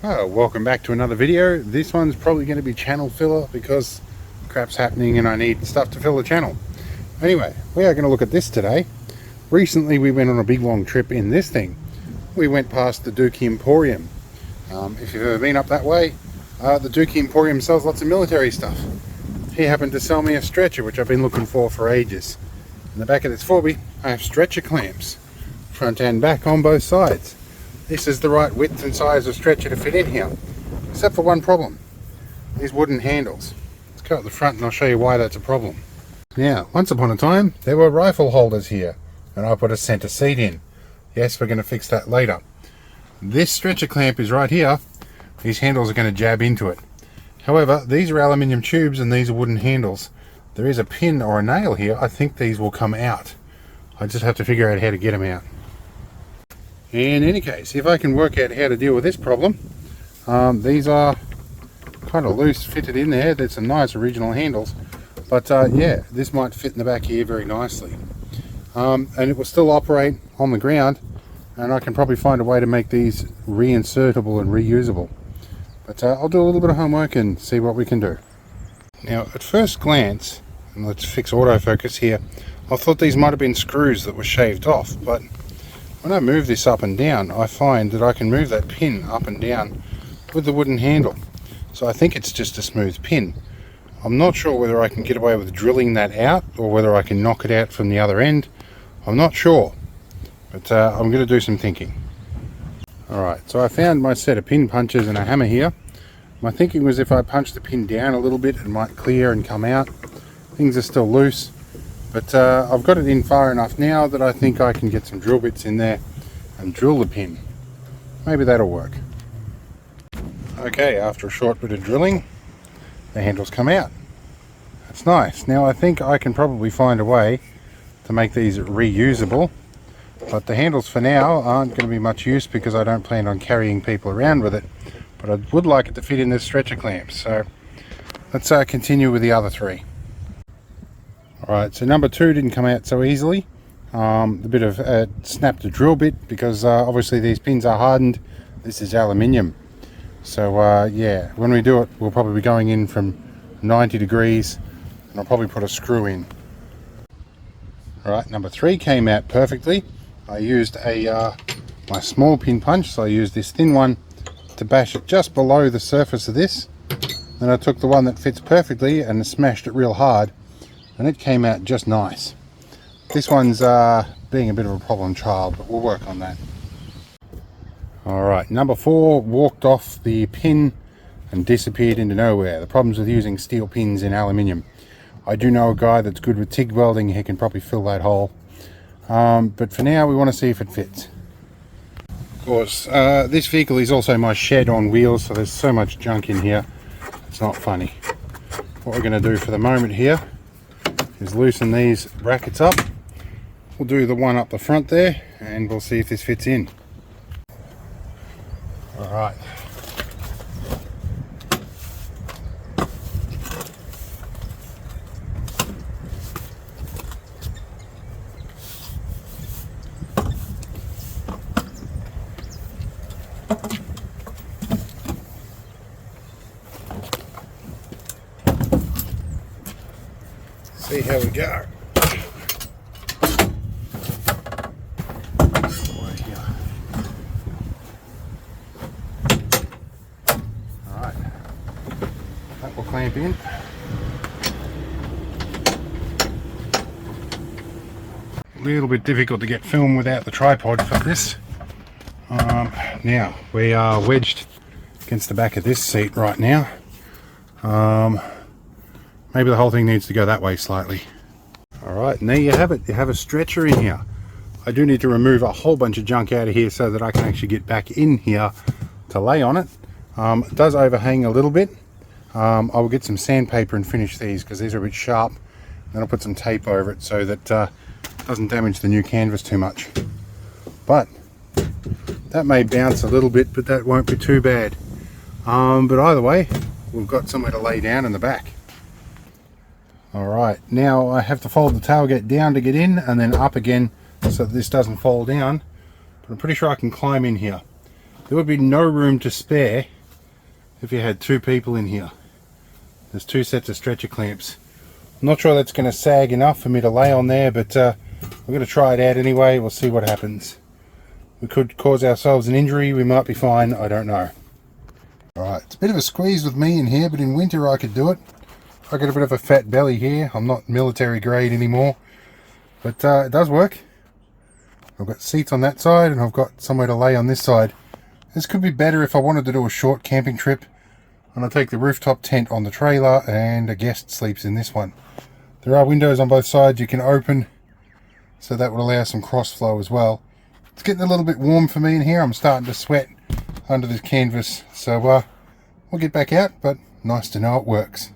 Oh, welcome back to another video. This one's probably going to be channel filler because crap's happening and I need stuff to fill the channel. Anyway, we are going to look at this today. Recently we went on a big long trip in this thing. We went past the Dookie Emporium. If you've ever been up that way, the Dookie Emporium sells lots of military stuff. He happened to sell me a stretcher which I've been looking for ages. In the back of this 4x, I have stretcher clamps, front and back on both sides. This is the right width and size of stretcher to fit in here, except for one problem: these wooden handles. Let's go at the front and I'll show you why that's a problem. Now, once upon a time, there were rifle holders here, and I put a center seat in. Yes, we're going to fix that later. This stretcher clamp is right here. These handles are going to jab into it. However, these are aluminium tubes and these are wooden handles. There is a pin or a nail here. I think these will come out. I just have to figure out how to get them out. In any case, if I can work out how to deal with this problem, these are kind of loose fitted in there. There's some nice original handles, but yeah, this might fit in the back here very nicely, and it will still operate on the ground, and I can probably find a way to make these reinsertable and reusable. But I'll do a little bit of homework and see what we can do. Now, at first glance, and let's fix autofocus here, I thought these might have been screws that were shaved off, but when I move this up and down, I find that I can move that pin up and down with the wooden handle. So I think it's just a smooth pin. I'm not sure whether I can get away with drilling that out or whether I can knock it out from the other end. I'm not sure, but I'm going to do some thinking. Alright, so I found my set of pin punches and a hammer here. My thinking was if I punch the pin down a little bit, it might clear and come out. Things are still loose. But I've got it in far enough now that I think I can get some drill bits in there and drill the pin. Maybe that'll work. Okay, after a short bit of drilling, the handles come out. That's nice. Now I think I can probably find a way to make these reusable, but the handles for now aren't going to be much use because I don't plan on carrying people around with it. But I would like it to fit in this stretcher clamp, so let's continue with the other three. Alright, so number 2 didn't come out so easily. A bit of snapped a drill bit because obviously these pins are hardened. This is aluminium. So yeah, when we do it, we'll probably be going in from 90 degrees and I'll probably put a screw in. Alright, number 3 came out perfectly. I used my small pin punch, so I used this thin one to bash it just below the surface of this. Then I took the one that fits perfectly and smashed it real hard, and it came out just nice. This one's being a bit of a problem child, but we'll work on that. Alright, number 4 walked off the pin and disappeared into nowhere. The problems with using steel pins in aluminium. I do know a guy that's good with TIG welding. He can probably fill that hole. But for now we want to see if it fits. Of course, this vehicle is also my shed on wheels, so there's so much junk in here. It's not funny. What we're going to do for the moment here is loosen these brackets up. We'll do the one up the front there and we'll see if this fits in. Alright. See how we go. Alright, that will clamp in. A little bit difficult to get film without the tripod for this. Now we are wedged against the back of this seat right now. Maybe the whole thing needs to go that way slightly. Alright, and there you have it. You have a stretcher in here. I do need to remove a whole bunch of junk out of here so that I can actually get back in here to lay on it. It does overhang a little bit. I will get some sandpaper and finish these because these are a bit sharp. Then I'll put some tape over it so that it doesn't damage the new canvas too much. But that may bounce a little bit, but that won't be too bad. But either way, we've got somewhere to lay down in the back. Alright, now I have to fold the tailgate down to get in and then up again so that this doesn't fall down. But I'm pretty sure I can climb in here. There would be no room to spare if you had 2 people in here. There's 2 sets of stretcher clamps. I'm not sure that's going to sag enough for me to lay on there, but we're going to try it out anyway. We'll see what happens. We could cause ourselves an injury, we might be fine, I don't know. Alright, it's a bit of a squeeze with me in here, but in winter I could do it. I got a bit of a fat belly here. I'm not military grade anymore, but it does work. I've got seats on that side and I've got somewhere to lay on this side. This could be better if I wanted to do a short camping trip and I take the rooftop tent on the trailer and a guest sleeps in this one. There are windows on both sides you can open, so that would allow some cross flow as well. It's getting a little bit warm for me in here. I'm starting to sweat under this canvas, so we'll get back out, but nice to know it works.